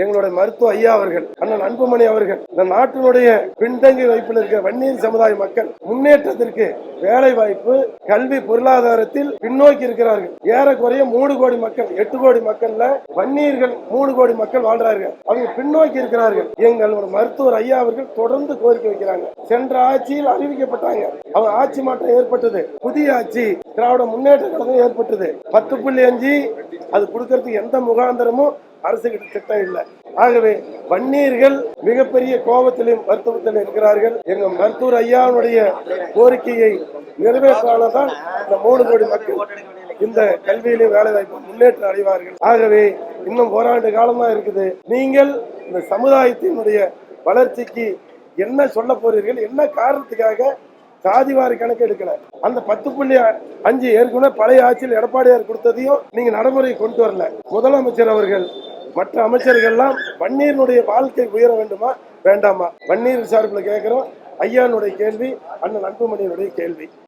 எங்களுடைய மருத்துவ ஐயா அவர்கள், அண்ணன் அன்புமணி அவர்கள் இந்த நாட்டினுடைய பின்தங்கி வைப்பில் இருக்க வன்னியர் சமுதாய மக்கள் முன்னேற்றத்திற்கு வேலை வாய்ப்பு, கல்வி, பொருளாதாரத்தில் பின்னோக்கி இருக்கிறார்கள். ஏறக்குறைய 3 கோடி மக்கள், 8 கோடி மக்கள்ல வன்னியர்கள் 3 கோடி மக்கள் வாழ்றார்கள். அவங்க பின்னோக்கி இருக்கிறார்கள். எங்களோட மருத்துவர் ஐயா அவர்கள் தொடர்ந்து கோரிக்கை வைக்கிறாங்க. சென்ற ஆட்சியில் அறிவிக்கப்பட்டாங்க, அவங்க ஆட்சி மாற்றம் ஏற்பட்டது, புதிய ஆட்சி திராவிட முன்னேற்ற கழகம் ஏற்பட்டது. 10.5 அது கொடுக்கறதுக்கு எந்த முகாந்திரமும் அரசு கிட்ட திட்டம் இல்லை. ஆகவே வன்னியர்கள் மிகப்பெரிய கோபத்திலும் வருத்தத்திலும் இருக்கிறார்கள். எங்க மருத்துவர் ஐயாவுடைய கோரிக்கையை நிறைவேற்றால்தான் இந்த 3 கோடி மக்கள் இந்த கல்வியிலே வேலை வாய்ப்பு முன்னேற்றம் அடைவார்கள். ஆகவே இன்னும் ஓராண்டு காலமா இருக்குது. நீங்கள் இந்த சமுதாயத்தினுடைய வளர்ச்சிக்கு என்ன சொல்ல போறீர்கள்? என்ன காரணத்துக்காக சாதிவாரி கணக்கு எடுக்கல? அந்த 10.5 ஏற்கனவே பழைய ஆட்சியில் எடப்பாடியார் கொடுத்ததையும் நீங்க நடைமுறை கொண்டு வரல. முதலமைச்சர் அவர்கள் மற்ற அமைச்சர்கள் எல்லாம் வன்னியருடைய வாழ்க்கை உயர வேண்டுமா வேண்டாமா? வன்னியர் சார்பில் கேட்கிறோம். ஐயானுடைய கேள்வி, அண்ணன் அன்புமணியினுடைய கேள்வி.